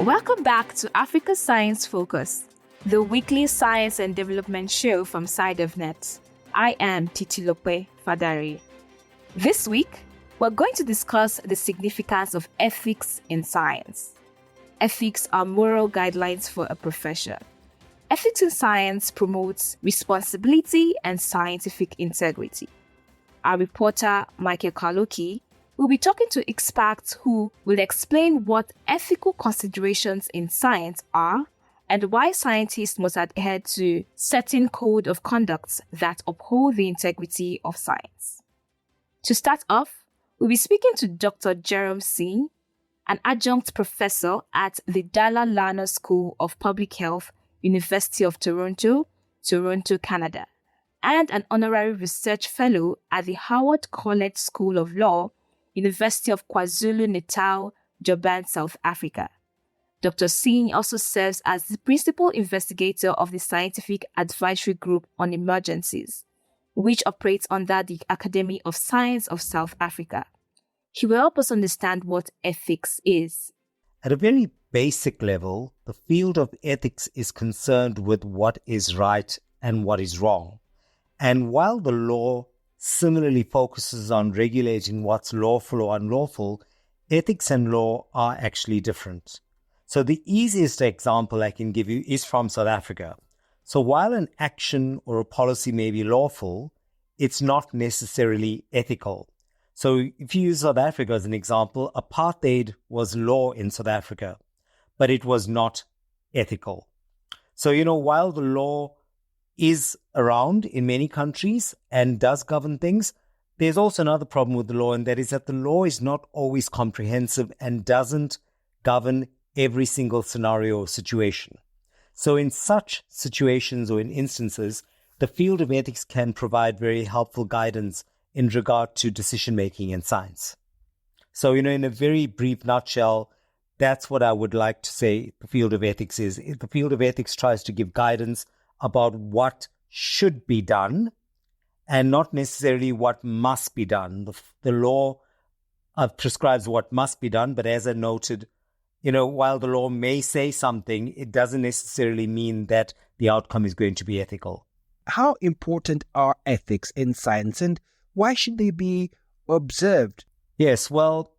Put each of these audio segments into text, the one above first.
Welcome back to Africa Science Focus, the weekly science and development show from Side of Net. I am Titilope Fadari. This week, we're going to discuss the significance of ethics in science. Ethics are moral guidelines for a profession. Ethics in science promotes responsibility and scientific integrity. Our reporter, Michael Kaloki, will be talking to experts who will explain what ethical considerations in science are and why scientists must adhere to certain code of conduct that uphold the integrity of science. To start off, we'll be speaking to Dr. Jerome Singh, an adjunct professor at the Dalla Lana School of Public Health, University of Toronto, Canada, and an honorary research fellow at the Howard College School of Law, University of KwaZulu-Natal, Durban, South Africa. Dr. Singh also serves as the principal investigator of the Scientific Advisory Group on Emergencies, which operates under the Academy of Science of South Africa. He will help us understand what ethics is. At a very basic level, the field of ethics is concerned with what is right and what is wrong. And while the law similarly focuses on regulating what's lawful or unlawful, ethics and law are actually different. So the easiest example I can give you is from South Africa. So while an action or a policy may be lawful, it's not necessarily ethical. So if you use South Africa as an example, apartheid was law in South Africa, but it was not ethical. So, while the law is around in many countries and does govern things, there's also another problem with the law, and that is that the law is not always comprehensive and doesn't govern every single scenario or situation. So in such situations or in instances, the field of ethics can provide very helpful guidance in regard to decision-making in science. So, in a very brief nutshell, that's what I would like to say the field of ethics is. The field of ethics tries to give guidance about what should be done and not necessarily what must be done. The law prescribes what must be done, but as I noted, while the law may say something, it doesn't necessarily mean that the outcome is going to be ethical. How important are ethics in science, and why should they be observed? Yes, well,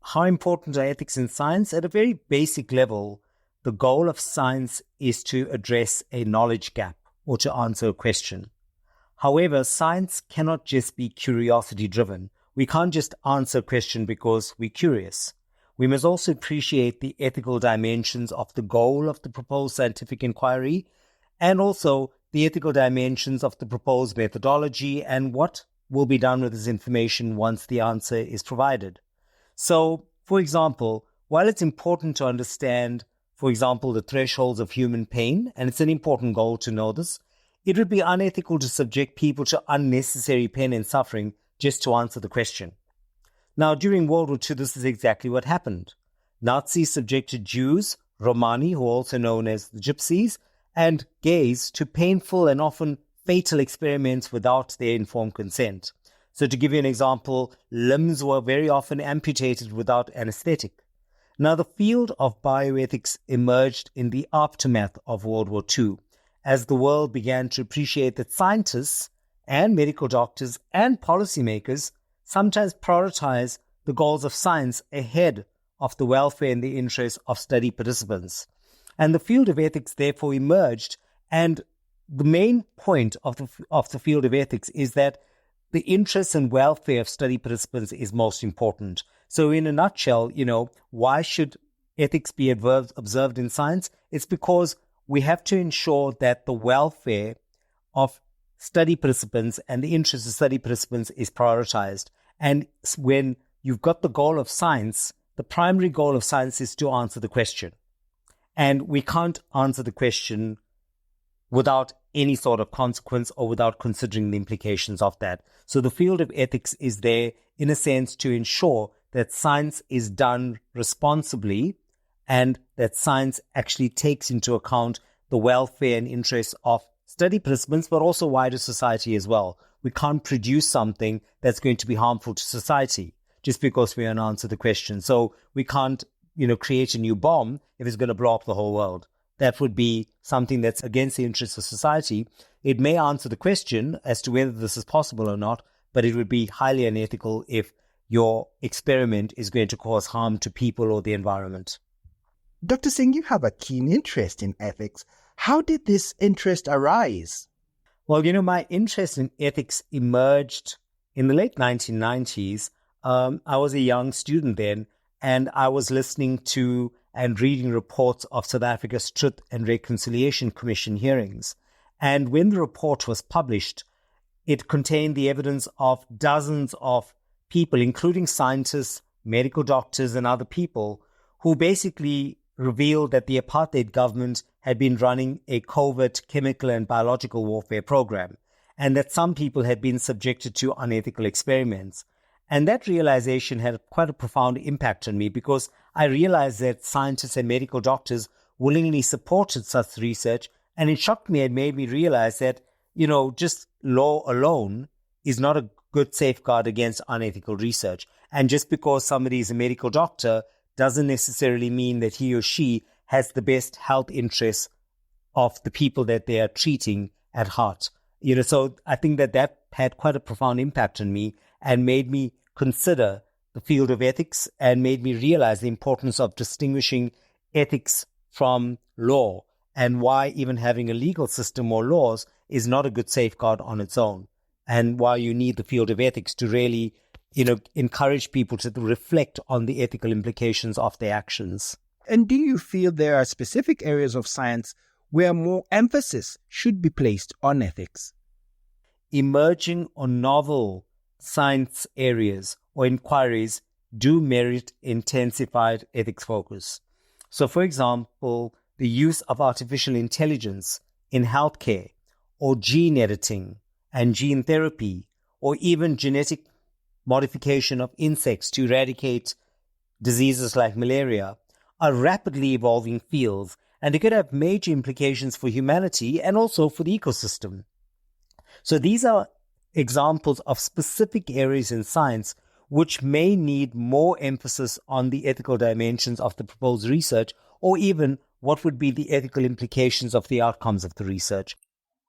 how important are ethics in science? At a very basic level, the goal of science is to address a knowledge gap or to answer a question. However, science cannot just be curiosity-driven. We can't just answer a question because we're curious. We must also appreciate the ethical dimensions of the goal of the proposed scientific inquiry and also the ethical dimensions of the proposed methodology and what will be done with this information once the answer is provided. So, for example, while it's important to understand, for example, the thresholds of human pain, and it's an important goal to know this, it would be unethical to subject people to unnecessary pain and suffering just to answer the question. Now, during World War II, this is exactly what happened. Nazis subjected Jews, Romani, who are also known as the Gypsies, and gays to painful and often fatal experiments without their informed consent. So to give you an example, limbs were very often amputated without anesthetic. Now, the field of bioethics emerged in the aftermath of World War II, as the world began to appreciate that scientists and medical doctors and policymakers sometimes prioritize the goals of science ahead of the welfare and the interests of study participants. And the field of ethics therefore emerged, and the main point of the field of ethics is that the interests and welfare of study participants is most important. So in a nutshell, why should ethics be observed in science? It's because we have to ensure that the welfare of study participants and the interests of study participants is prioritized. And when you've got the goal of science, the primary goal of science is to answer the question. And we can't answer the question without any sort of consequence or without considering the implications of that. So the field of ethics is there, in a sense, to ensure that science is done responsibly and that science actually takes into account the welfare and interests of study participants, but also wider society as well. We can't produce something that's going to be harmful to society just because we don't answer the question. So we can't create a new bomb if it's going to blow up the whole world. That would be something that's against the interests of society. It may answer the question as to whether this is possible or not, but it would be highly unethical if your experiment is going to cause harm to people or the environment. Dr. Singh, you have a keen interest in ethics. How did this interest arise? Well, my interest in ethics emerged in the late 1990s. I was a young student then, and I was listening to and reading reports of South Africa's Truth and Reconciliation Commission hearings. And when the report was published, it contained the evidence of dozens of people, including scientists, medical doctors, and other people, who basically revealed that the apartheid government had been running a covert chemical and biological warfare program, and that some people had been subjected to unethical experiments. And that realization had quite a profound impact on me, because I realized that scientists and medical doctors willingly supported such research, and it shocked me and made me realize that, just law alone is not a good safeguard against unethical research. And just because somebody is a medical doctor doesn't necessarily mean that he or she has the best health interests of the people that they are treating at heart. So I think that had quite a profound impact on me and made me consider the field of ethics and made me realize the importance of distinguishing ethics from law, and why even having a legal system or laws is not a good safeguard on its own, and why you need the field of ethics to really, encourage people to reflect on the ethical implications of their actions. And do you feel there are specific areas of science where more emphasis should be placed on ethics? Emerging or novel science areas or inquiries do merit intensified ethics focus. So, for example, the use of artificial intelligence in healthcare, or gene editing and gene therapy, or even genetic modification of insects to eradicate diseases like malaria, are rapidly evolving fields, and they could have major implications for humanity and also for the ecosystem. So these are examples of specific areas in science which may need more emphasis on the ethical dimensions of the proposed research, or even what would be the ethical implications of the outcomes of the research.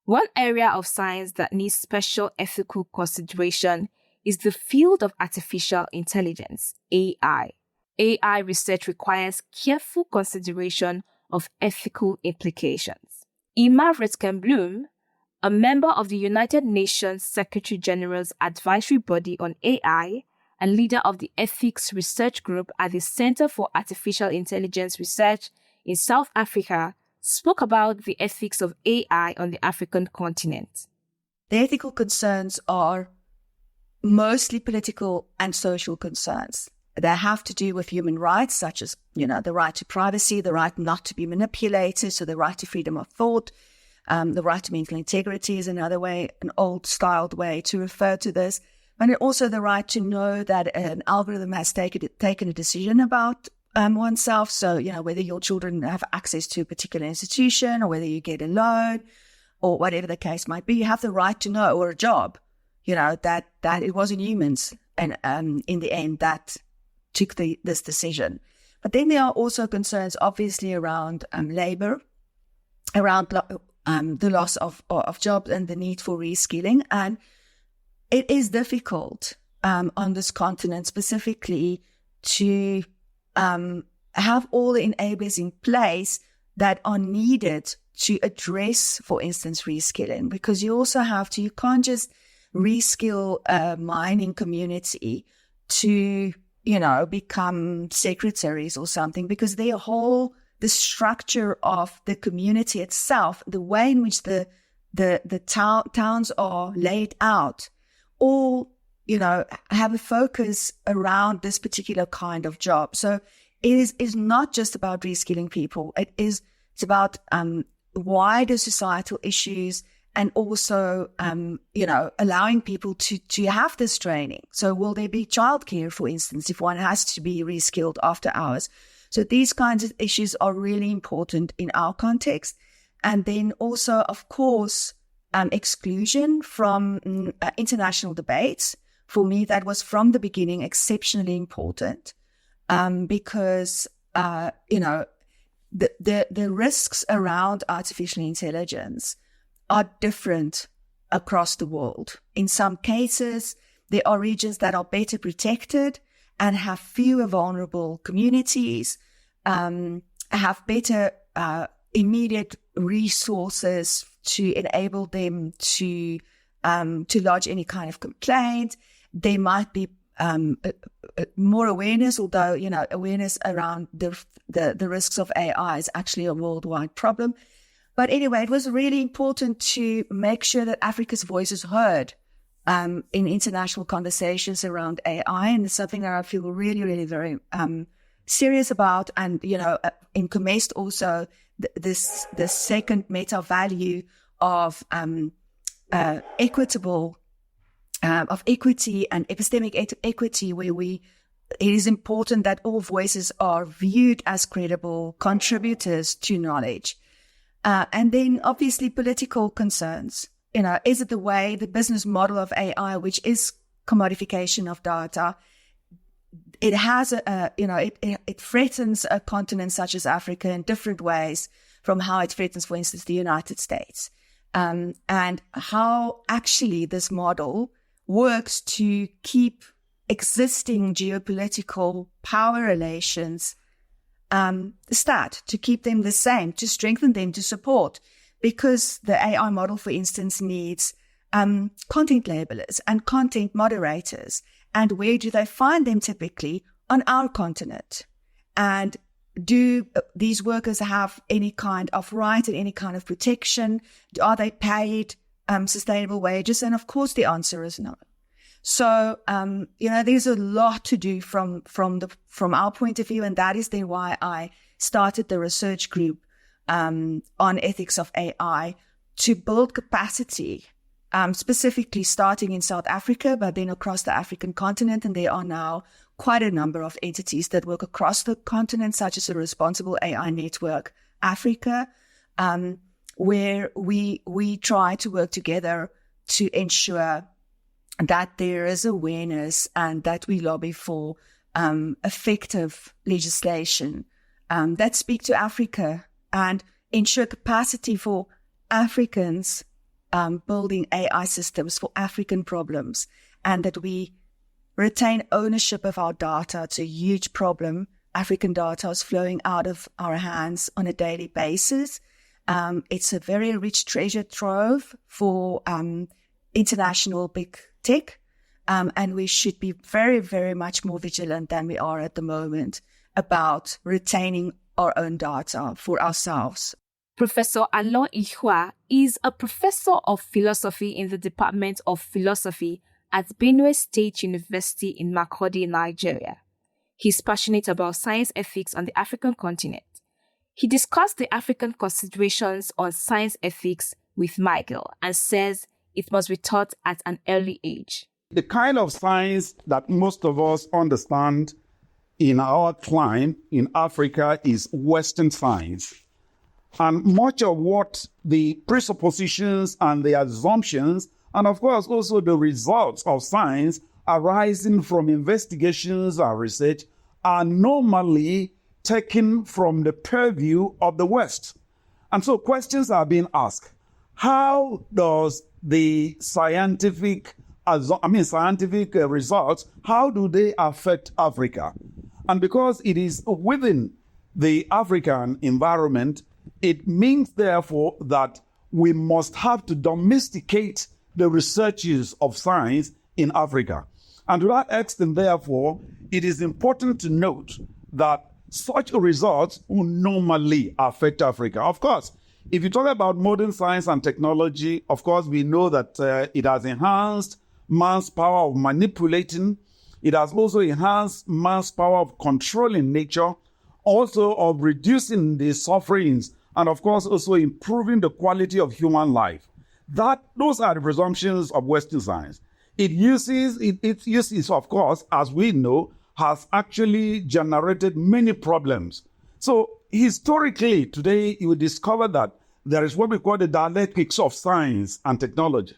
One area of science that needs special ethical consideration is the field of artificial intelligence, AI. AI research requires careful consideration of ethical implications. Emma Ruttkamp-Bloem, a member of the United Nations Secretary General's Advisory Body on AI and leader of the Ethics Research Group at the Center for Artificial Intelligence Research in South Africa, spoke about the ethics of AI on the African continent. The ethical concerns are mostly political and social concerns. They have to do with human rights, such as, the right to privacy, the right not to be manipulated, so the right to freedom of thought, the right to mental integrity is another way, an old-styled way to refer to this, and also the right to know that an algorithm has taken a decision about oneself. So, whether your children have access to a particular institution or whether you get a loan or whatever the case might be, you have the right to know, or a job, that it wasn't humans and in the end that took this decision. But then there are also concerns, obviously, around labor, around the loss of jobs and the need for reskilling. And it is difficult on this continent specifically to have all the enablers in place that are needed to address, for instance, reskilling, because you can't just reskill a mining community to, become secretaries or something, because the structure of the community itself, the way in which the towns are laid out, all, have a focus around this particular kind of job. So it is not just about reskilling people. It's about wider societal issues, and also, allowing people to have this training. So will there be childcare, for instance, if one has to be reskilled after hours? So these kinds of issues are really important in our context. And then also, of course, exclusion from international debates. For me, that was from the beginning exceptionally important, because the risks around artificial intelligence are different across the world. In some cases, there are regions that are better protected and have fewer vulnerable communities, have better immediate resources to enable them to lodge any kind of complaint. There might be more awareness, although, awareness around the risks of AI is actually a worldwide problem. But anyway, it was really important to make sure that Africa's voice is heard in international conversations around AI. And it's something that I feel really, really very serious about. And, in COMEST also, this second meta value of equity and epistemic equity, where it is important that all voices are viewed as credible contributors to knowledge. And then obviously political concerns. Is it the business model of AI, which is commodification of data? It has it threatens a continent such as Africa in different ways from how it threatens, for instance, the United States. And how actually this model works to keep existing geopolitical power relations to keep them the same, to strengthen them, to support. Because the AI model, for instance, needs content labelers and content moderators. And where do they find them typically? On our continent. And do these workers have any kind of right and any kind of protection? Are they paid sustainable wages? And of course, the answer is no. So, there's a lot to do from our point of view. And that is then why I started the research group on ethics of AI to build capacity, specifically starting in South Africa, but then across the African continent. And there are now quite a number of entities that work across the continent, such as the Responsible AI Network Africa, where we try to work together to ensure that there is awareness and that we lobby for effective legislation that speak to Africa and ensure capacity for Africans building AI systems for African problems, and that we retain ownership of our data. It's a huge problem. African data is flowing out of our hands on a daily basis. It's a very rich treasure trove for international big tech, and we should be very, very much more vigilant than we are at the moment about retaining our own data for ourselves. Professor Alon Ihuah is a professor of philosophy in the Department of Philosophy at Benue State University in Makurdi, Nigeria. He's passionate about science ethics on the African continent. He discussed the African considerations on science ethics with Michael and says it must be taught at an early age. The kind of science that most of us understand in our climate in Africa is Western science. And much of what the presuppositions and the assumptions, and of course also the results of science arising from investigations and research, are normally taken from the purview of the West. And so questions are being asked. How does the scientific results, how do they affect Africa? And because it is within the African environment, it means, therefore, that we must have to domesticate the researches of science in Africa. And to that extent, therefore, it is important to note that such results will normally affect Africa. Of course, if you talk about modern science and technology, of course, we know that it has enhanced man's power of manipulating. It has also enhanced man's power of controlling nature, also of reducing the sufferings, and of course also improving the quality of human life. Those are the presumptions of Western science. Its uses, of course, as we know, has actually generated many problems. So historically, today you will discover that there is what we call the dialectics of science and technology.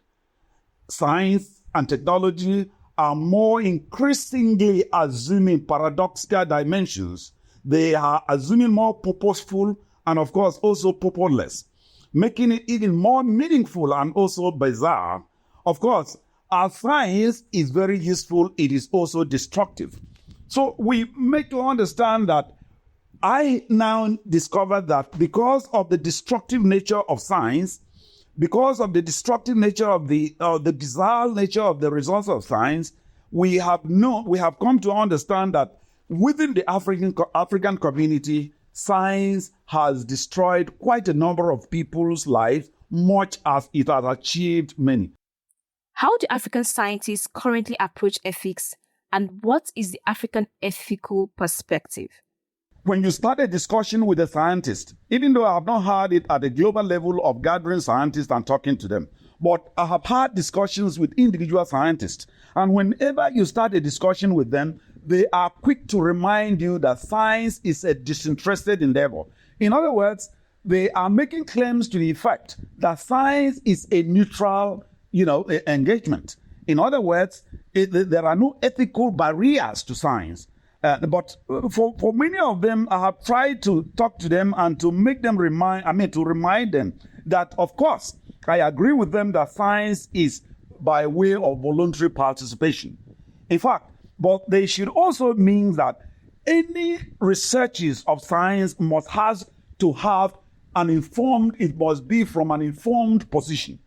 Science and technology are more increasingly assuming paradoxical dimensions They are assuming more purposeful and, of course, also purposeless, making it even more meaningful and also bizarre. Of course, our science is very useful. It is also destructive. So we make to understand that I now discover that because of the destructive nature of science, because of the destructive nature of the bizarre nature of the results of science, we have come to understand that within the African community, science has destroyed quite a number of people's lives, much as it has achieved many. How do African scientists currently approach ethics, and what is the African ethical perspective? When you start a discussion with a scientist, even though I have not had it at a global level of gathering scientists and talking to them, but I have had discussions with individual scientists. And whenever you start a discussion with them, they are quick to remind you that science is a disinterested endeavor. In other words, they are making claims to the effect that science is a neutral, engagement. In other words, there are no ethical barriers to science. But for many of them, I have tried to talk to them and to make them remind them that, of course, I agree with them that science is by way of voluntary participation. In fact, but they should also mean that any researches of science must be from an informed position,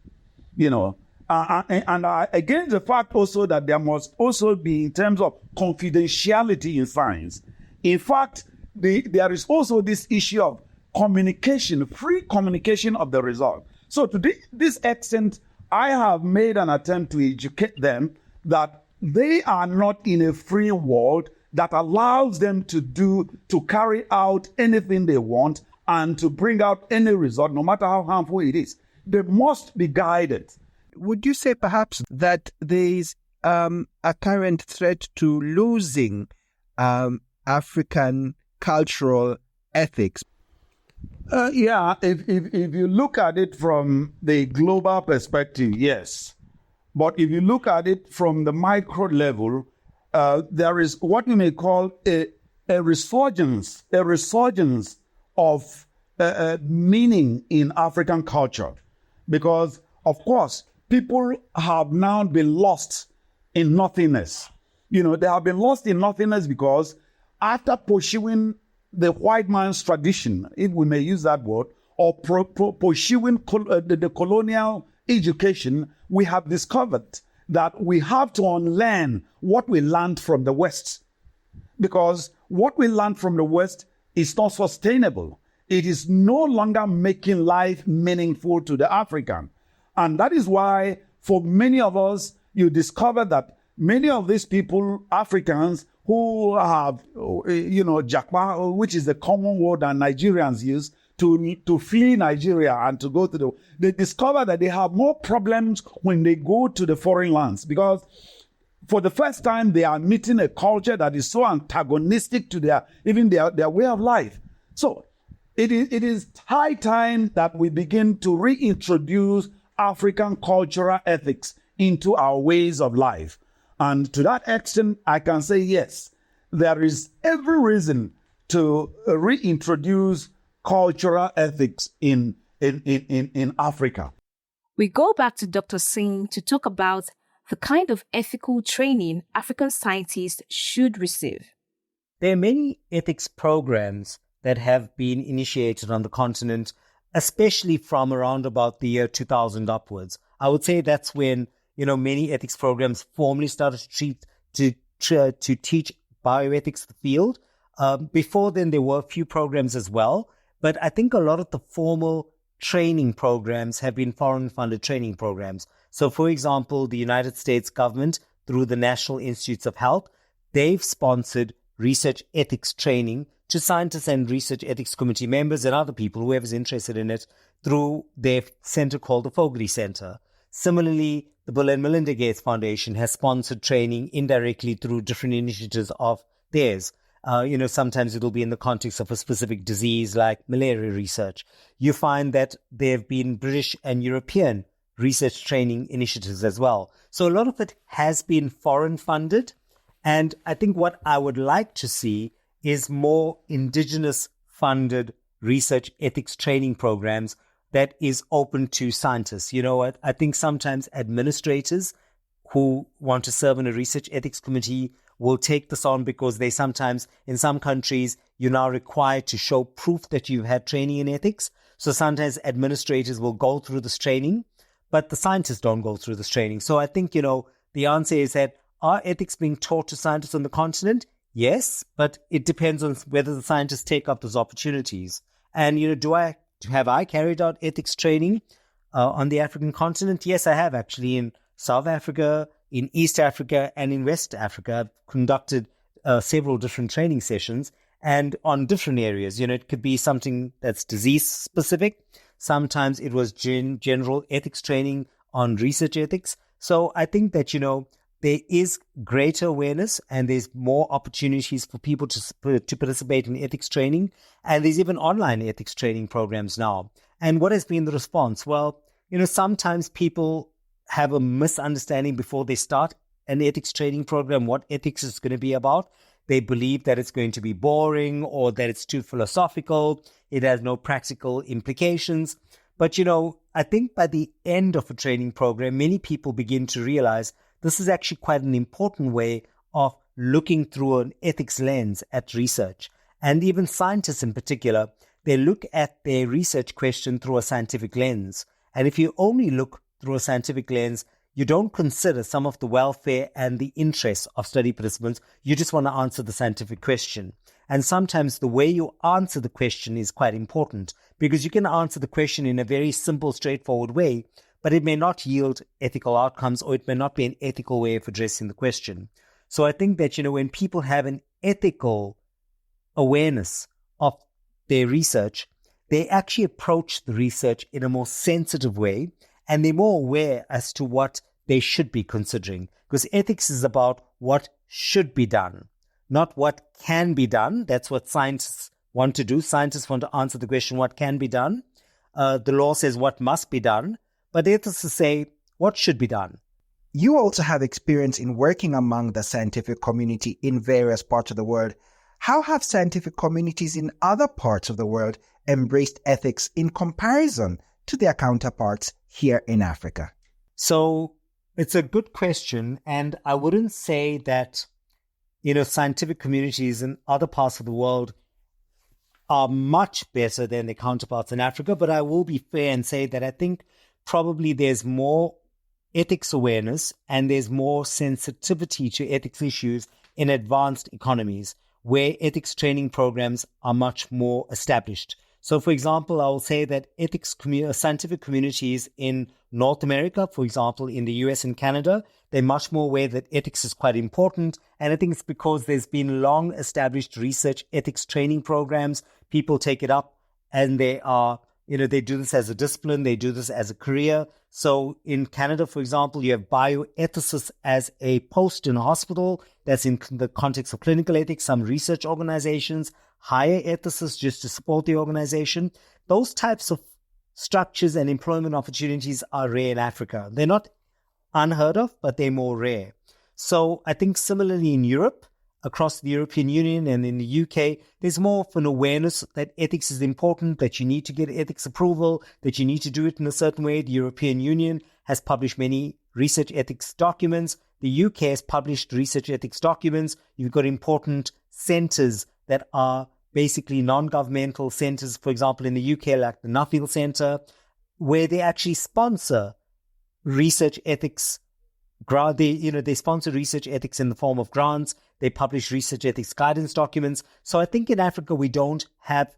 And against the fact also that there must also be in terms of confidentiality in science. In fact, there is also this issue of communication, free communication of the result. So to this extent, I have made an attempt to educate them that they are not in a free world that allows them to carry out anything they want and to bring out any result, no matter how harmful it is. They must be guided. Would you say perhaps that there is a current threat to losing African cultural ethics? If you look at it from the global perspective, yes. But if you look at it from the micro level, there is what we may call a resurgence of meaning in African culture. Because, of course, people have now been lost in nothingness. They have been lost in nothingness because after pursuing the white man's tradition, if we may use that word, or pursuing the colonial education, we have discovered that we have to unlearn what we learned from the West. Because what we learned from the West is not sustainable. It is no longer making life meaningful to the African. And that is why, for many of us, you discover that many of these people, Africans, who have, Jakpa, which is the common word that Nigerians use to flee Nigeria and to go to they discover that they have more problems when they go to the foreign lands, because for the first time, they are meeting a culture that is so antagonistic to their way of life. So it is high time that we begin to reintroduce African cultural ethics into our ways of life. And to that extent, I can say yes, there is every reason to reintroduce cultural ethics in Africa. We go back to Dr. Singh to talk about the kind of ethical training African scientists should receive. There are many ethics programs that have been initiated on the continent, especially from around about the year 2000 upwards. I would say that's when, many ethics programs formally started to teach bioethics the field. Before then, there were a few programs as well, but I think a lot of the formal training programs have been foreign-funded training programs. So, for example, the United States government, through the National Institutes of Health, they've sponsored research ethics training to scientists and research ethics committee members and other people, whoever's interested in it, through their center called the Fogarty Center. Similarly, the Bill and Melinda Gates Foundation has sponsored training indirectly through different initiatives of theirs. Sometimes it'll be in the context of a specific disease like malaria research. You find that there have been British and European research training initiatives as well. So a lot of it has been foreign funded. And I think what I would like to see is more indigenous funded research ethics training programs that is open to scientists. You know what? I think sometimes administrators who want to serve in a research ethics committee will take this on because they sometimes, in some countries, you're now required to show proof that you've had training in ethics. So sometimes administrators will go through this training, but the scientists don't go through this training. So I think, the answer is that, are ethics being taught to scientists on the continent? Yes, but it depends on whether the scientists take up those opportunities. And, have I carried out ethics training on the African continent? Yes, I have actually, in South Africa, in East Africa, and in West Africa. I've conducted several different training sessions and on different areas. It could be something that's disease specific. Sometimes it was general ethics training on research ethics. So I think that, there is greater awareness and there's more opportunities for people to participate in ethics training. And there's even online ethics training programs now. And what has been the response? Well, sometimes people have a misunderstanding before they start an ethics training program, what ethics is going to be about. They believe that it's going to be boring or that it's too philosophical. It has no practical implications. But, I think by the end of a training program, many people begin to realize this is actually quite an important way of looking through an ethics lens at research. And even scientists in particular, they look at their research question through a scientific lens. And if you only look through a scientific lens, you don't consider some of the welfare and the interests of study participants. You just want to answer the scientific question. And sometimes the way you answer the question is quite important, because you can answer the question in a very simple, straightforward way, but it may not yield ethical outcomes, or it may not be an ethical way of addressing the question. So I think that, when people have an ethical awareness of their research, they actually approach the research in a more sensitive way, and they're more aware as to what they should be considering. Because ethics is about what should be done, not what can be done. That's what scientists want to do. Scientists want to answer the question, what can be done? The law says what must be done. But ethicists say what should be done. You also have experience in working among the scientific community in various parts of the world. How have scientific communities in other parts of the world embraced ethics in comparison to their counterparts here in Africa? So it's a good question. And I wouldn't say that, scientific communities in other parts of the world are much better than their counterparts in Africa. But I will be fair and say that I think probably there's more ethics awareness and there's more sensitivity to ethics issues in advanced economies where ethics training programs are much more established. So, for example, I will say that scientific communities in North America, for example, in the US and Canada, they're much more aware that ethics is quite important. And I think it's because there's been long established research ethics training programs. People take it up and they do this as a discipline. They do this as a career. So in Canada, for example, you have bioethicists as a post in a hospital. That's in the context of clinical ethics. Some research organizations hire ethicists just to support the organization. Those types of structures and employment opportunities are rare in Africa. They're not unheard of, but they're more rare. So I think similarly in Europe, across the European Union and in the UK, there's more of an awareness that ethics is important, that you need to get ethics approval, that you need to do it in a certain way. The European Union has published many research ethics documents. The UK has published research ethics documents. You've got important centres that are basically non-governmental centres, for example, in the UK, like the Nuffield Centre, where they actually sponsor research ethics. They sponsor research ethics in the form of grants. They publish research ethics guidance documents. So I think in Africa, we don't have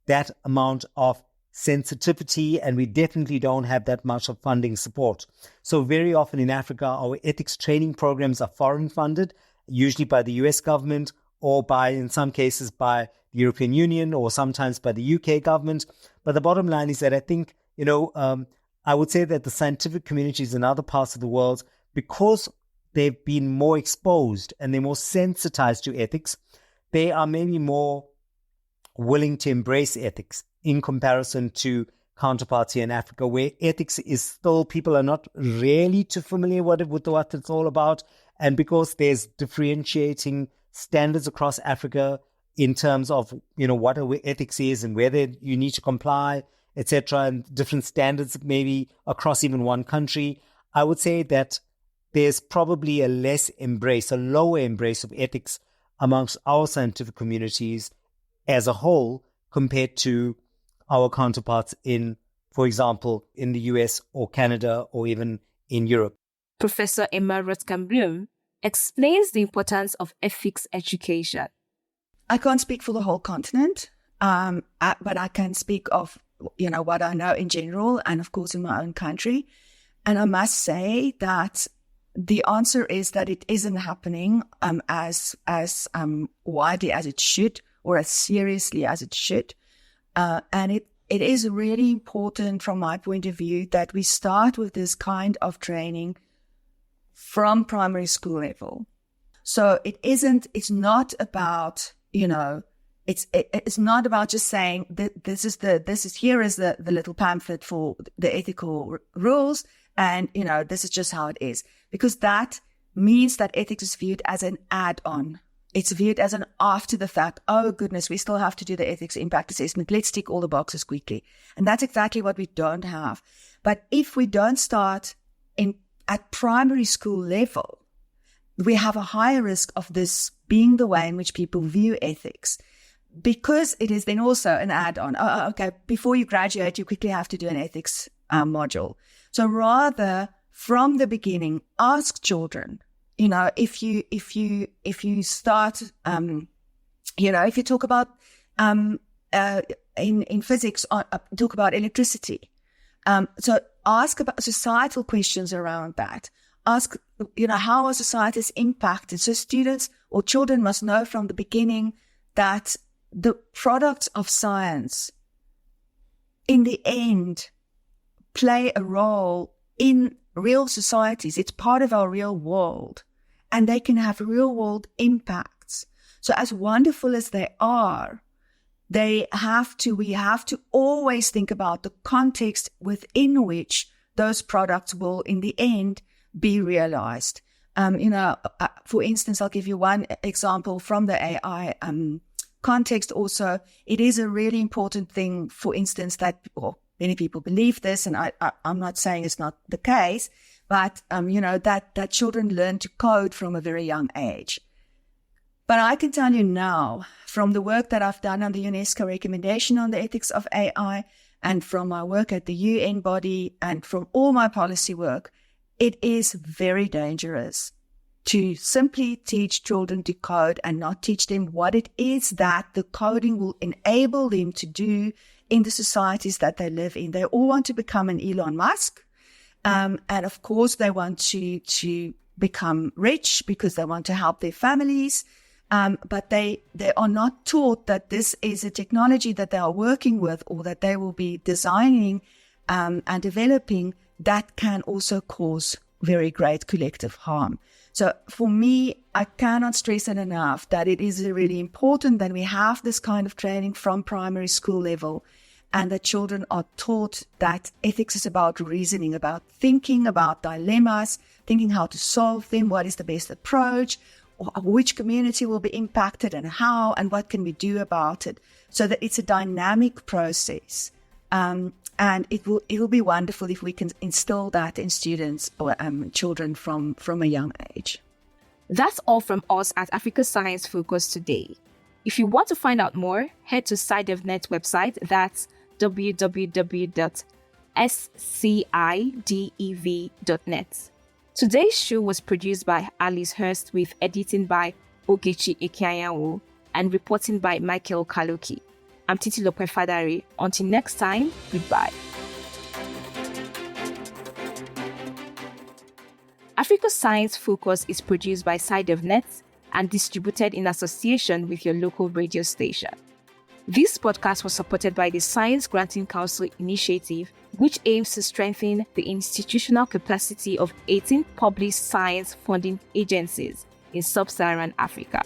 that amount of sensitivity, and we definitely don't have that much of funding support. So very often in Africa, our ethics training programs are foreign funded, usually by the US government or in some cases, by the European Union or sometimes by the UK government. But the bottom line is that I think, I would say that the scientific communities in other parts of the world, because they've been more exposed and they're more sensitized to ethics, they are maybe more willing to embrace ethics in comparison to counterparts here in Africa, where ethics is still, people are not really too familiar with what it's all about. And because there's differentiating standards across Africa, in terms of, what ethics is and whether you need to comply, etc., and different standards maybe across even one country, I would say that there's probably a lower embrace of ethics amongst our scientific communities as a whole compared to our counterparts in, for example, in the US or Canada or even in Europe. Professor Emma Ruttkamp-Bloem explains the importance of ethics education. I can't speak for the whole continent, but I can speak of, what I know in general and, of course, in my own country. And I must say that the answer is that it isn't happening as widely as it should or as seriously as it should. And it is really important from my point of view that we start with this kind of training from primary school level. So it's not about, it's not about just saying that here is the little pamphlet for the ethical rules. And, this is just how it is, because that means that ethics is viewed as an add-on. It's viewed as an after the fact. Oh, goodness, we still have to do the ethics impact assessment. Let's tick all the boxes quickly. And that's exactly what we don't have. But if we don't start at primary school level, we have a higher risk of this being the way in which people view ethics, because it is then also an add-on. Oh, okay, before you graduate, you quickly have to do an ethics module. So rather, from the beginning, ask children, if you start, if you talk about, in physics, talk about electricity. So ask about societal questions around that. Ask, how are societies impacted? So students or children must know from the beginning that the products of science, in the end, play a role in real societies. It's part of our real world, and they can have real world impacts. So as wonderful as they are, we have to always think about the context within which those products will, in the end, be realized. For instance, I'll give you one example from the AI context also. It is a really important thing, for instance, that many people believe this, and I'm not saying it's not the case, but, that children learn to code from a very young age. But I can tell you now, from the work that I've done on the UNESCO recommendation on the ethics of AI, and from my work at the UN body, and from all my policy work, it is very dangerous to simply teach children to code and not teach them what it is that the coding will enable them to do in the societies that they live in. They all want to become an Elon Musk. And of course, they want to become rich because they want to help their families. But they are not taught that this is a technology that they are working with, or that they will be designing and developing, that can also cause very great collective harm. So for me, I cannot stress it enough that it is really important that we have this kind of training from primary school level, and that children are taught that ethics is about reasoning, about thinking, about dilemmas, thinking how to solve them, what is the best approach, or which community will be impacted and how, and what can we do about it, so that it's a dynamic process. And it will be wonderful if we can instill that in students or children from a young age. That's all from us at Africa Science Focus today. If you want to find out more, head to SciDevNet website. That's www.scidev.net. Today's show was produced by Alice Hurst with editing by Ogechi Ekiayawo and reporting by Michael Kaloki. I'm Titilope Fadari. Until next time, goodbye. Africa Science Focus is produced by SciDevNet and distributed in association with your local radio station. This podcast was supported by the Science Granting Council Initiative, which aims to strengthen the institutional capacity of 18 public science funding agencies in Sub-Saharan Africa.